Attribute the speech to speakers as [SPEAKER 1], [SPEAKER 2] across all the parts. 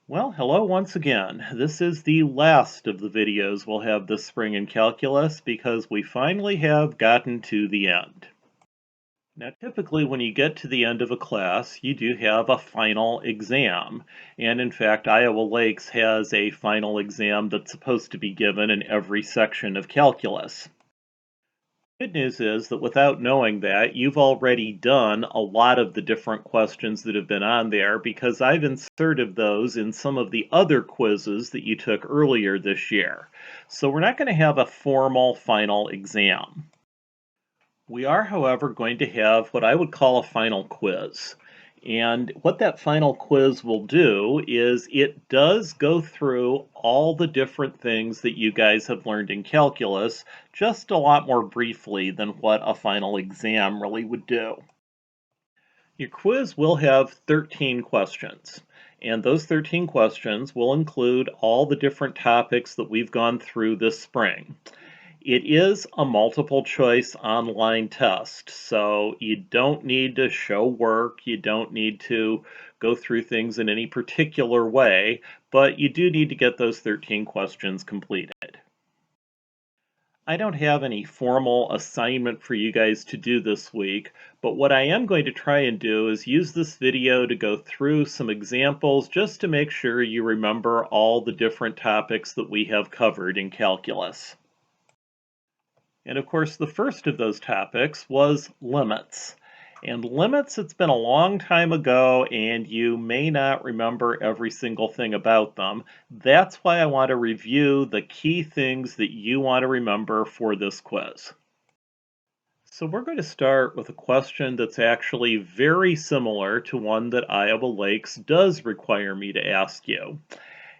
[SPEAKER 1] Well, hello once again. This is the last of the videos we'll have this spring in calculus because we finally have gotten to the end. Now, typically when you get to the end of a class, you do have a final exam. And in fact, Iowa Lakes has a final exam that's supposed to be given in every section of calculus. Good news is that without knowing that, you've already done a lot of the different questions that have been on there because I've inserted those in some of the other quizzes that you took earlier this year. So we're not going to have a formal final exam. We are, however, going to have what I would call a final quiz. And what that final quiz will do is it does go through all the different things that you guys have learned in calculus, just a lot more briefly than what a final exam really would do. Your quiz will have 13 questions, and those 13 questions will include all the different topics that we've gone through this spring. It is a multiple choice online test, so you don't need to show work, you don't need to go through things in any particular way, but you do need to get those 13 questions completed. I don't have any formal assignment for you guys to do this week, but what I am going to try and do is use this video to go through some examples just to make sure you remember all the different topics that we have covered in calculus. And of course, the first of those topics was limits. And limits, it's been a long time ago, and you may not remember every single thing about them. That's why I want to review the key things that you want to remember for this quiz. So we're going to start with a question that's actually very similar to one that Iowa Lakes does require me to ask you.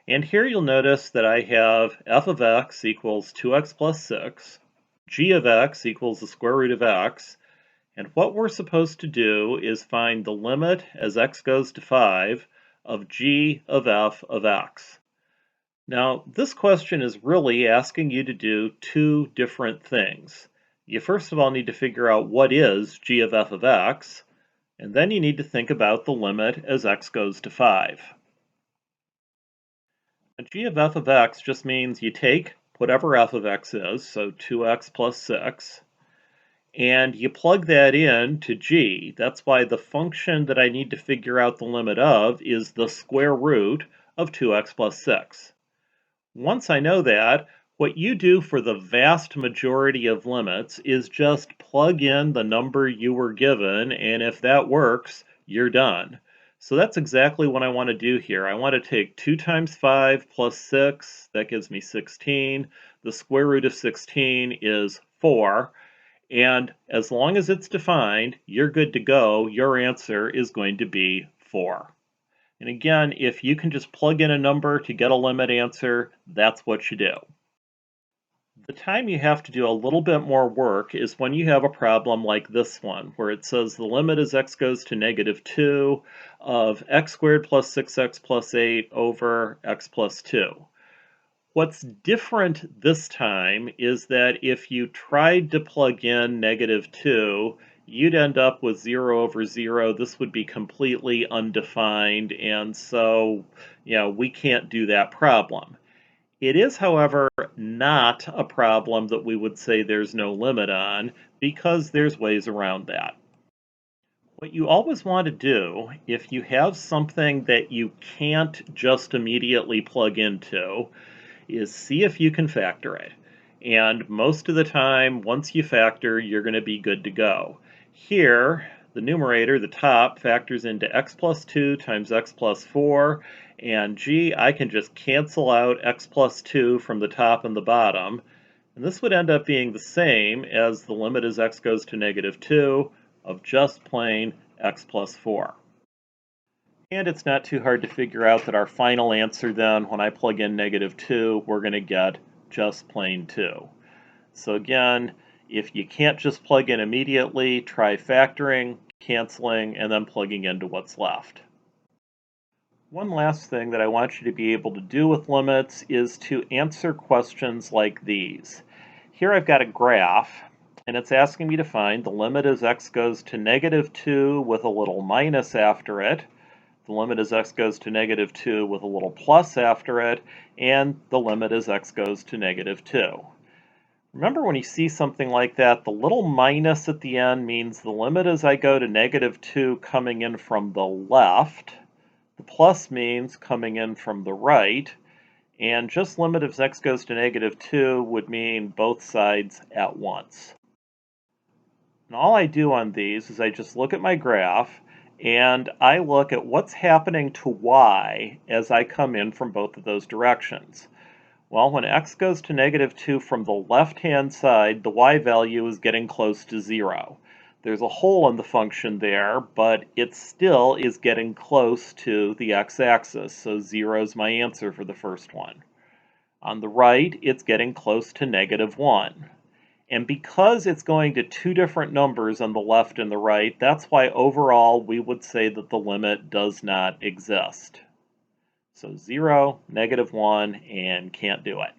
[SPEAKER 1] And here you'll notice that I have f of x equals 2x plus 6, g of x equals the square root of x, and what we're supposed to do is find the limit as x goes to 5 of g of f of x. Now, this question is really asking you to do two different things. You first of all need to figure out what is g of f of x, and then you need to think about the limit as x goes to 5. Now, g of f of x just means you take whatever f of x is, so 2x plus 6, and you plug that in to g. That's why the function that I need to figure out the limit of is the square root of 2x plus 6. Once I know that, what you do for the vast majority of limits is just plug in the number you were given, and if that works, you're done. So that's exactly what I want to do here. I want to take 2 times 5 plus 6, that gives me 16. The square root of 16 is 4. And as long as it's defined, you're good to go. Your answer is going to be 4. And again, if you can just plug in a number to get a limit answer, that's what you do. The time you have to do a little bit more work is when you have a problem like this one, where it says the limit as x goes to negative 2 of x squared plus 6x plus 8 over x plus 2. What's different this time is that if you tried to plug in negative 2, you'd end up with 0 over 0. This would be completely undefined, and so, we can't do that problem. It is, however, not a problem that we would say there's no limit on, because there's ways around that. What you always want to do, if you have something that you can't just immediately plug into, is see if you can factor it. And most of the time, once you factor, you're going to be good to go. Here, the numerator, the top, factors into x plus 2 times x plus 4, and g, I can just cancel out x plus 2 from the top and the bottom, and this would end up being the same as the limit as x goes to negative 2 of just plain x plus 4. And it's not too hard to figure out that our final answer then, when I plug in negative 2, we're going to get just plain 2. So again, if you can't just plug in immediately, try factoring, canceling, and then plugging into what's left. One last thing that I want you to be able to do with limits is to answer questions like these. Here I've got a graph, and it's asking me to find the limit as x goes to negative 2 with a little minus after it. the limit as x goes to negative 2 with a little plus after it, and the limit as x goes to negative 2. Remember when you see something like that, the little minus at the end means the limit as I go to negative 2 coming in from the left. The plus means coming in from the right. And just limit as x goes to negative 2 would mean both sides at once. And all I do on these is I just look at my graph and I look at what's happening to y as I come in from both of those directions. Well, when x goes to negative 2 from the left-hand side, the y value is getting close to 0. There's a hole in the function there, but it still is getting close to the x-axis, so 0 is my answer for the first one. On the right, it's getting close to negative 1. And because it's going to two different numbers on the left and the right, that's why overall we would say that the limit does not exist. So 0, negative 1, and can't do it.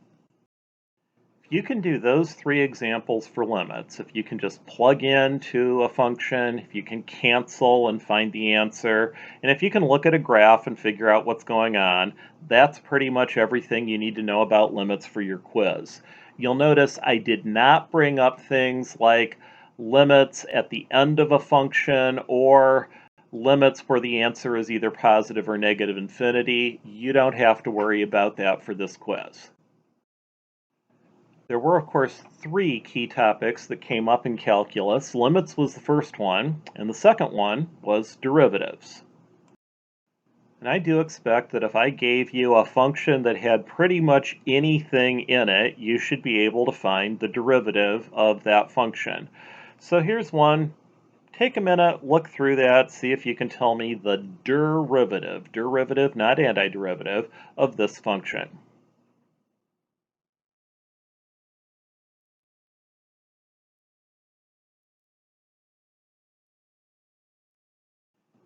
[SPEAKER 1] If you can do those three examples for limits, if you can just plug into a function, if you can cancel and find the answer, and if you can look at a graph and figure out what's going on, that's pretty much everything you need to know about limits for your quiz. You'll notice I did not bring up things like limits at the end of a function or limits where the answer is either positive or negative infinity. You don't have to worry about that for this quiz. There were, of course, three key topics that came up in calculus. Limits was the first one, and the second one was derivatives. And I do expect that if I gave you a function that had pretty much anything in it, you should be able to find the derivative of that function. So here's one. Take a minute, look through that, see if you can tell me the derivative, not antiderivative, of this function.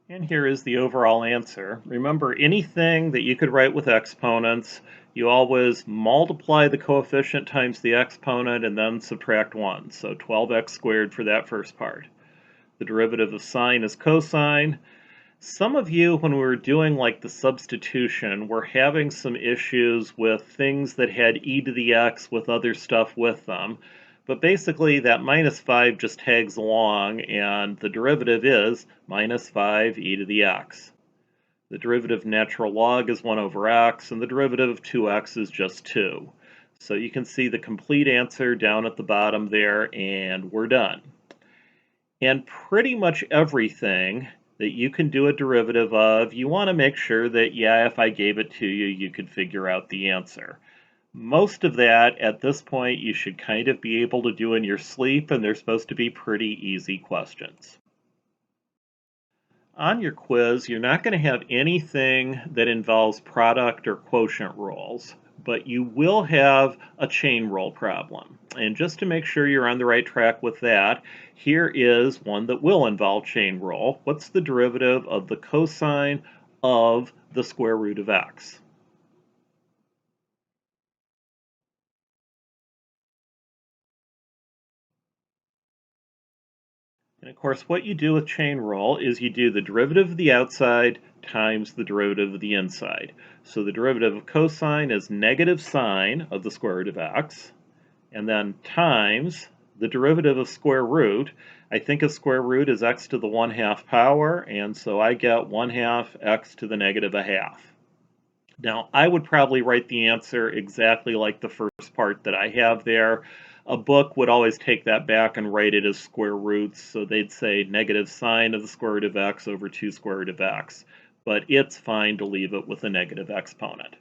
[SPEAKER 1] And here is the overall answer. Remember, anything that you could write with exponents, you always multiply the coefficient times the exponent and then subtract 1. So 12x squared for that first part. The derivative of sine is cosine. Some of you, when we were doing like the substitution, were having some issues with things that had e to the x with other stuff with them. But basically that minus 5 just tags along, and the derivative is minus 5 e to the x. The derivative of natural log is 1 over x, and the derivative of 2x is just 2. So you can see the complete answer down at the bottom there, and we're done. And pretty much everything that you can do a derivative of, you want to make sure that, yeah, if I gave it to you, you could figure out the answer. Most of that, at this point, you should kind of be able to do in your sleep, and they're supposed to be pretty easy questions. On your quiz, you're not going to have anything that involves product or quotient rules, but you will have a chain rule problem. And just to make sure you're on the right track with that, here is one that will involve chain rule. What's the derivative of the cosine of the square root of x? And of course, what you do with chain rule is you do the derivative of the outside times the derivative of the inside. So the derivative of cosine is negative sine of the square root of x, and then times the derivative of square root. I think a square root is x to the 1/2 power, and so I get 1/2 x to the negative 1/2. Now, I would probably write the answer exactly like the first part that I have there. A book would always take that back and write it as square roots, so they'd say negative sine of the square root of x over 2 square root of x. But it's fine to leave it with a negative exponent.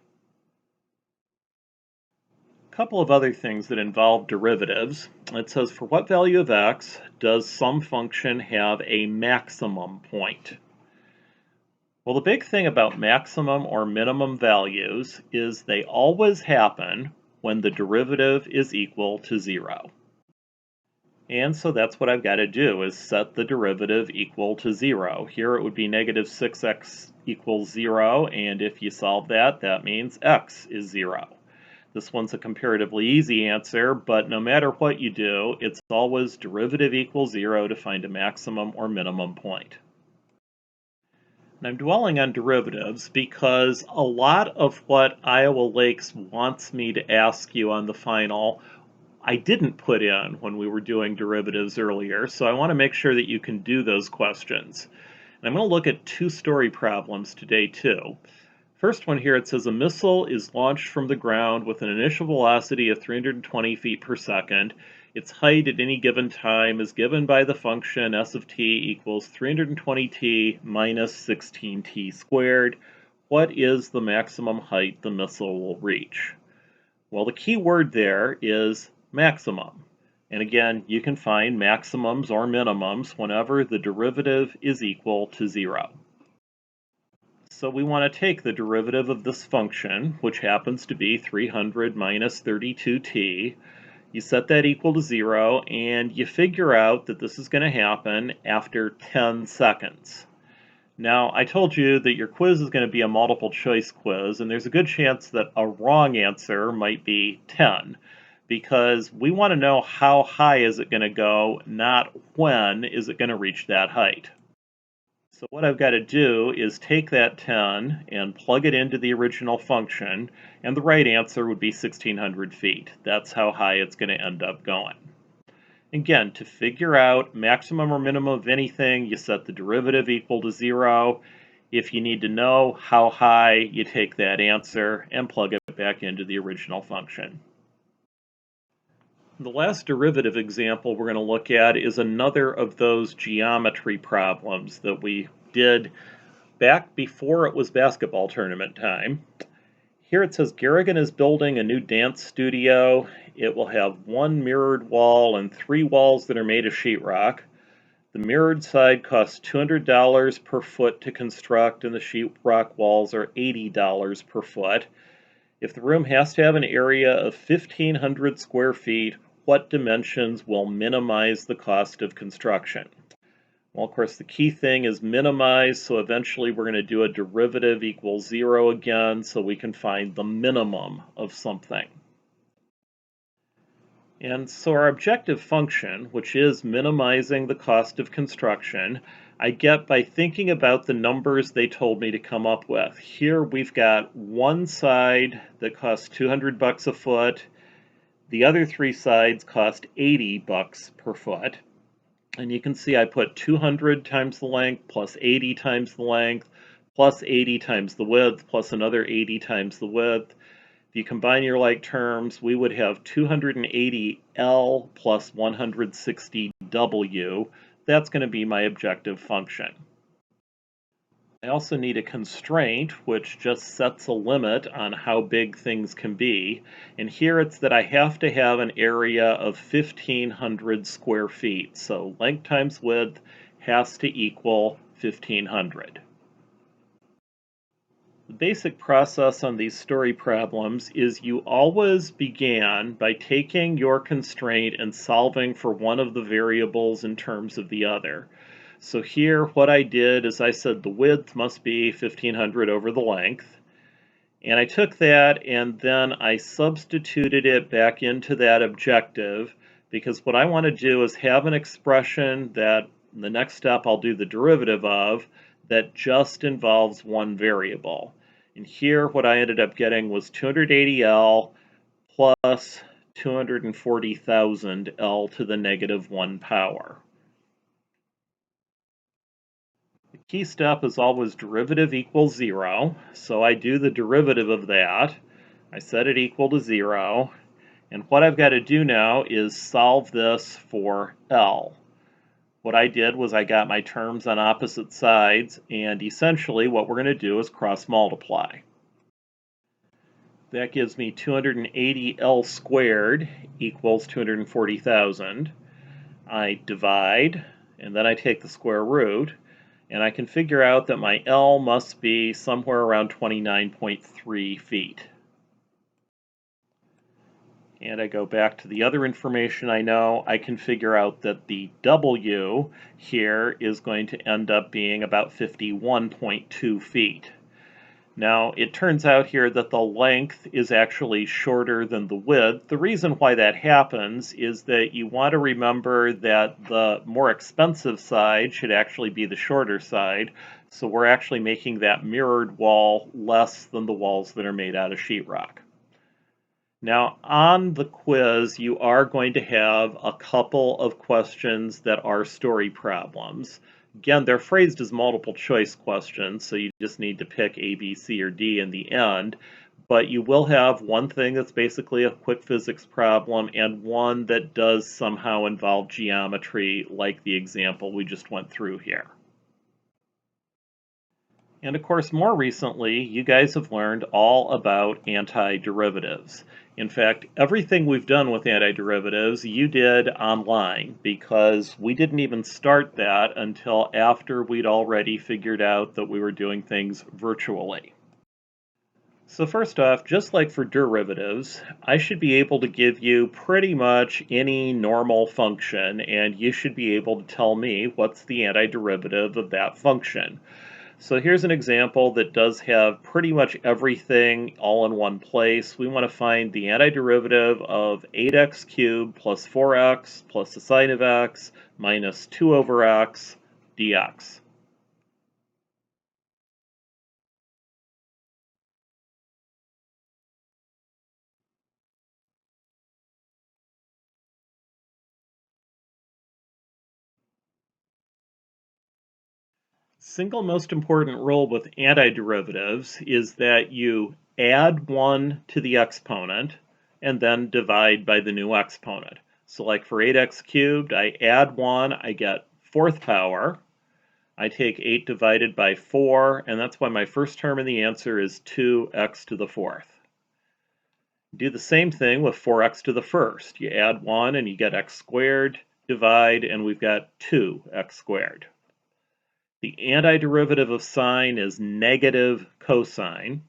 [SPEAKER 1] A couple of other things that involve derivatives. It says, for what value of x does some function have a maximum point? Well, the big thing about maximum or minimum values is they always happen when the derivative is equal to 0. And so that's what I've got to do, is set the derivative equal to 0. Here it would be negative 6x equals 0, and if you solve that, that means x is 0. This one's a comparatively easy answer, but no matter what you do, it's always derivative equals 0 to find a maximum or minimum point. And I'm dwelling on derivatives because a lot of what Iowa Lakes wants me to ask you on the final, I didn't put in when we were doing derivatives earlier, so I want to make sure that you can do those questions. And I'm going to look at two-story problems today too. First one here, it says a missile is launched from the ground with an initial velocity of 320 feet per second. Its height at any given time is given by the function s of t equals 320t minus 16t squared. What is the maximum height the missile will reach? Well, the key word there is maximum. And again, you can find maximums or minimums whenever the derivative is equal to 0. So we want to take the derivative of this function, which happens to be 300 minus 32t. You set that equal to 0, and you figure out that this is going to happen after 10 seconds. Now, I told you that your quiz is going to be a multiple choice quiz, and there's a good chance that a wrong answer might be 10, because we want to know how high is it going to go, not when is it going to reach that height. So what I've got to do is take that 10 and plug it into the original function, and the right answer would be 1,600 feet. That's how high it's going to end up going. Again, to figure out maximum or minimum of anything, you set the derivative equal to 0. If you need to know how high, you take that answer and plug it back into the original function. The last derivative example we're going to look at is another of those geometry problems that we did back before it was basketball tournament time. Here it says Garrigan is building a new dance studio. It will have one mirrored wall and 3 walls that are made of sheetrock. The mirrored side costs $200 per foot to construct, and the sheetrock walls are $80 per foot. If the room has to have an area of 1,500 square feet, what dimensions will minimize the cost of construction? Well, of course, the key thing is minimize, so eventually we're going to do a derivative equals 0 again, so we can find the minimum of something. And so our objective function, which is minimizing the cost of construction, I get by thinking about the numbers they told me to come up with. Here we've got one side that costs $200 a foot. The other 3 sides cost $80 per foot. And you can see I put 200 times the length plus 80 times the length plus 80 times the width plus another 80 times the width. If you combine your like terms, we would have 280L plus 160W. That's going to be my objective function. I also need a constraint, which just sets a limit on how big things can be. And here it's that I have to have an area of 1,500 square feet. So length times width has to equal 1,500. The basic process on these story problems is you always began by taking your constraint and solving for one of the variables in terms of the other. So here what I did is I said the width must be 1,500 over the length. And I took that and then I substituted it back into that objective, because what I want to do is have an expression that the next step I'll do the derivative of that just involves one variable. And here what I ended up getting was 280L plus 240,000 L to the negative 1 power. The key step is always derivative equals 0, so I do the derivative of that. I set it equal to 0, and what I've got to do now is solve this for L. What I did was I got my terms on opposite sides, and essentially what we're going to do is cross multiply. That gives me 280L squared equals 240,000. I divide, and then I take the square root, and I can figure out that my L must be somewhere around 29.3 feet. And I go back to the other information I know. I can figure out that the W here is going to end up being about 51.2 feet. Now, it turns out here that the length is actually shorter than the width. The reason why that happens is that you want to remember that the more expensive side should actually be the shorter side. So we're actually making that mirrored wall less than the walls that are made out of sheetrock. Now, on the quiz, you are going to have a couple of questions that are story problems. Again, they're phrased as multiple choice questions, so you just need to pick A, B, C, or D in the end. But you will have one thing that's basically a quick physics problem and one that does somehow involve geometry, like the example we just went through here. And of course, more recently, you guys have learned all about antiderivatives. In fact, everything we've done with antiderivatives, you did online, because we didn't even start that until after we'd already figured out that we were doing things virtually. So first off, just like for derivatives, I should be able to give you pretty much any normal function, and you should be able to tell me what's the antiderivative of that function. So here's an example that does have pretty much everything all in one place. We want to find the antiderivative of 8x cubed plus 4x plus the sine of x minus 2 over x dx. Single most important rule with antiderivatives is that you add 1 to the exponent and then divide by the new exponent. So like for 8x cubed, I add 1, I get fourth power. I take 8 divided by 4, and that's why my first term in the answer is 2x to the fourth. Do the same thing with 4x to the first. You add 1 and you get x squared, divide, and we've got 2x squared. The antiderivative of sine is negative cosine.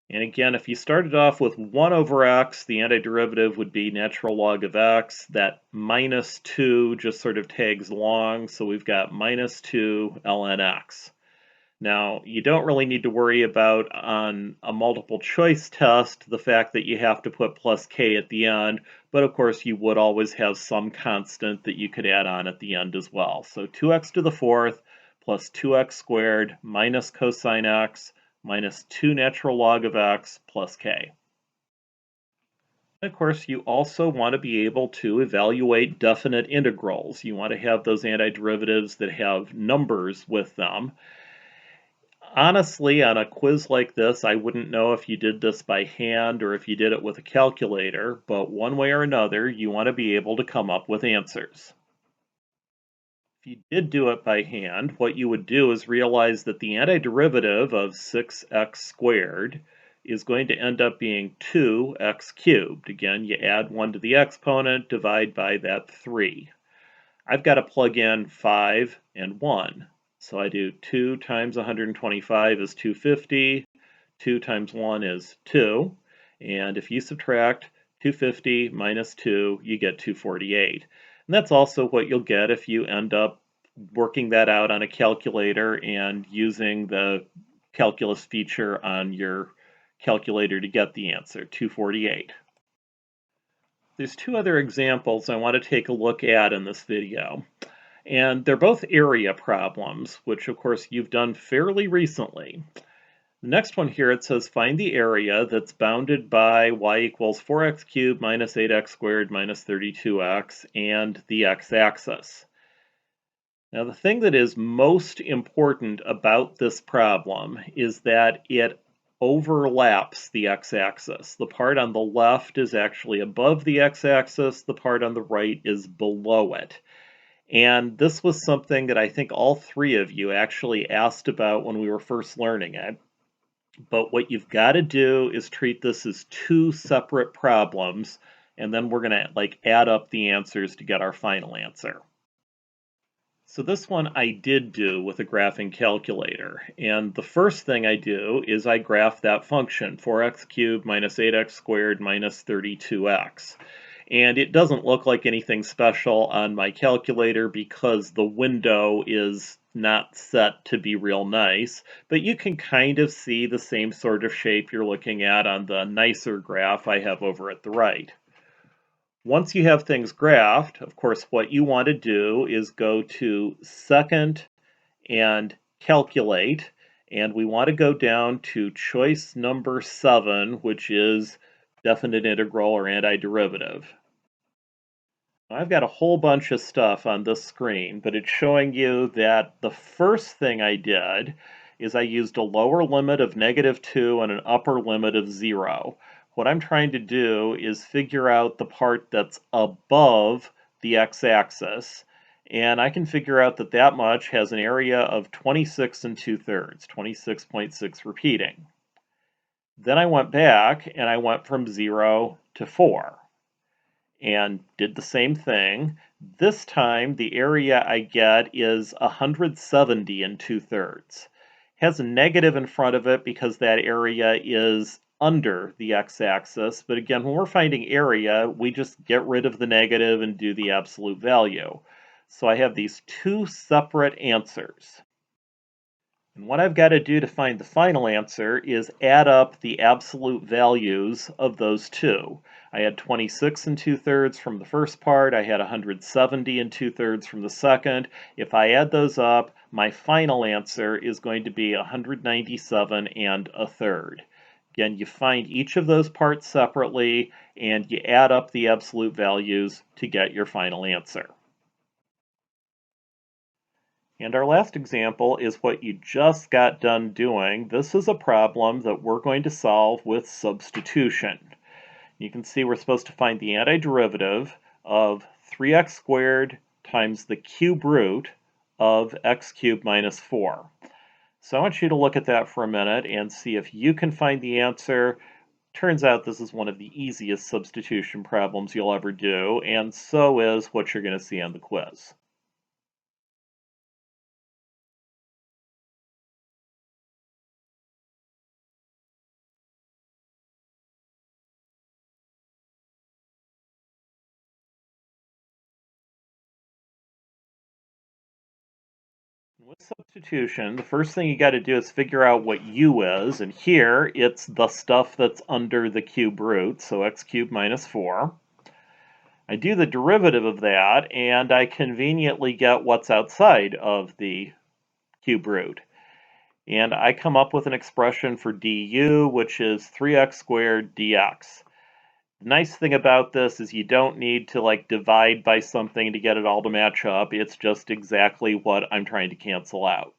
[SPEAKER 1] And again, if you started off with 1 over x, the antiderivative would be natural log of x. That minus 2 just sort of tags along, so we've got minus 2 ln x. Now, you don't really need to worry about, on a multiple choice test, the fact that you have to put plus k at the end, but of course you would always have some constant that you could add on at the end as well. So 2x to the fourth plus 2x squared minus cosine x minus 2 natural log of x plus k. Of course, you also want to be able to evaluate definite integrals. You want to have those antiderivatives that have numbers with them. Honestly, on a quiz like this, I wouldn't know if you did this by hand or if you did it with a calculator, but one way or another, you want to be able to come up with answers. If you did do it by hand, what you would do is realize that the antiderivative of 6x squared is going to end up being 2x cubed. Again, you add 1 to the exponent, divide by that 3. I've got to plug in 5 and 1. So I do 2 times 125 is 250, 2 times 1 is 2, and if you subtract 250 minus 2, you get 248. And that's also what you'll get if you end up working that out on a calculator and using the calculus feature on your calculator to get the answer, 248. There's two other examples I want to take a look at in this video. And they're both area problems, which of course you've done fairly recently. The next one here, it says find the area that's bounded by y equals 4x cubed minus 8x squared minus 32x and the x-axis. Now the thing that is most important about this problem is that it overlaps the x-axis. The part on the left is actually above the x-axis, the part on the right is below it. And this was something that I think all three of you actually asked about when we were first learning it. But what you've got to do is treat this as two separate problems, and then we're going to add up the answers to get our final answer. So this one I did do with a graphing calculator, and the first thing I do is I graph that function, 4x cubed minus 8x squared minus 32x. And it doesn't look like anything special on my calculator because the window is not set to be real nice, but you can kind of see the same sort of shape you're looking at on the nicer graph I have over at the right. Once you have things graphed, of course, what you want to do is go to second and calculate, and we want to go down to choice number 7, which is definite integral or antiderivative. I've got a whole bunch of stuff on this screen, but it's showing you that the first thing I did is I used a lower limit of -2 and an upper limit of 0. What I'm trying to do is figure out the part that's above the x-axis, and I can figure out that that much has an area of 26 2/3, 26.6 repeating. Then I went back and I went from 0 to 4 and did the same thing. This time the area I get is 170 2/3. Has a negative in front of it because that area is under the x-axis, but again, when we're finding area, we just get rid of the negative and do the absolute value. So I have these two separate answers. And what I've got to do to find the final answer is add up the absolute values of those two. I had 26 2/3 from the first part, I had 170 2/3 from the second. If I add those up, my final answer is going to be 197 1/3. Again, you find each of those parts separately and you add up the absolute values to get your final answer. And our last example is what you just got done doing. This is a problem that we're going to solve with substitution. You can see we're supposed to find the antiderivative of 3x squared times the cube root of x cubed minus 4. So I want you to look at that for a minute and see if you can find the answer. Turns out this is one of the easiest substitution problems you'll ever do, and so is what you're going to see on the quiz. With substitution, the first thing you got to do is figure out what u is, and here it's the stuff that's under the cube root, so x cubed minus 4. I do the derivative of that, and I conveniently get what's outside of the cube root. And I come up with an expression for du, which is 3x squared dx. The nice thing about this is you don't need to like divide by something to get it all to match up. It's just exactly what I'm trying to cancel out.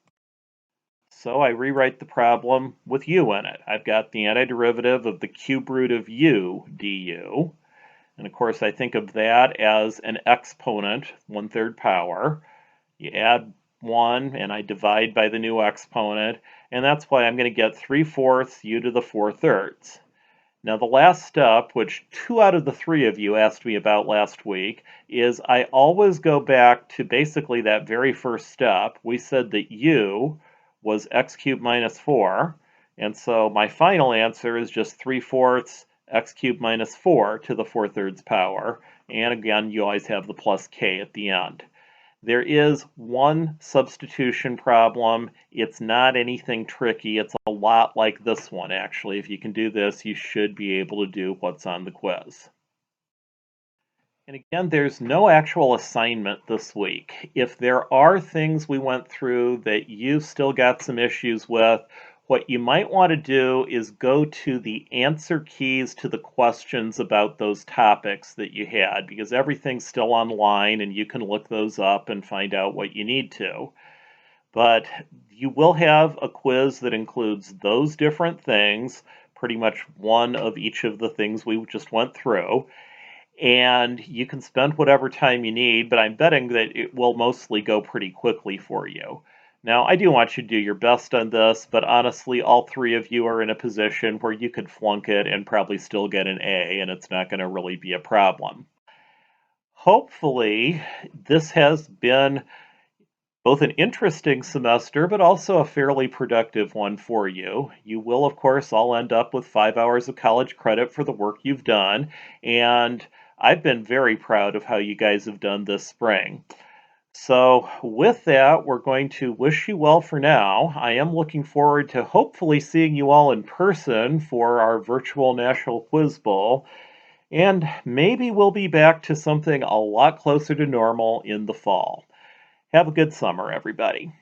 [SPEAKER 1] So I rewrite the problem with u in it. I've got the antiderivative of the cube root of u du. And of course I think of that as an exponent, 1/3 power. You add 1 and I divide by the new exponent, and that's why I'm going to get 3/4 u to the 4/3. Now the last step, which 2 out of the 3 of you asked me about last week, is I always go back to basically that very first step. We said that u was x cubed minus 4, and so my final answer is just 3/4 x cubed minus 4 to the 4/3 power, and again you always have the plus k at the end. There is one substitution problem. It's not anything tricky. It's a lot like this one, actually. If you can do this, you should be able to do what's on the quiz. And again, there's no actual assignment this week. If there are things we went through that you've still got some issues with, what you might want to do is go to the answer keys to the questions about those topics that you had, because everything's still online and you can look those up and find out what you need to. But you will have a quiz that includes those different things, pretty much one of each of the things we just went through. And you can spend whatever time you need, but I'm betting that it will mostly go pretty quickly for you. Now, I do want you to do your best on this, but honestly, all 3 of you are in a position where you could flunk it and probably still get an A, and it's not going to really be a problem. Hopefully, this has been both an interesting semester, but also a fairly productive one for you. You will, of course, all end up with 5 hours of college credit for the work you've done, and I've been very proud of how you guys have done this spring. So with that, we're going to wish you well for now. I am looking forward to hopefully seeing you all in person for our virtual National Quiz Bowl. And maybe we'll be back to something a lot closer to normal in the fall. Have a good summer, everybody.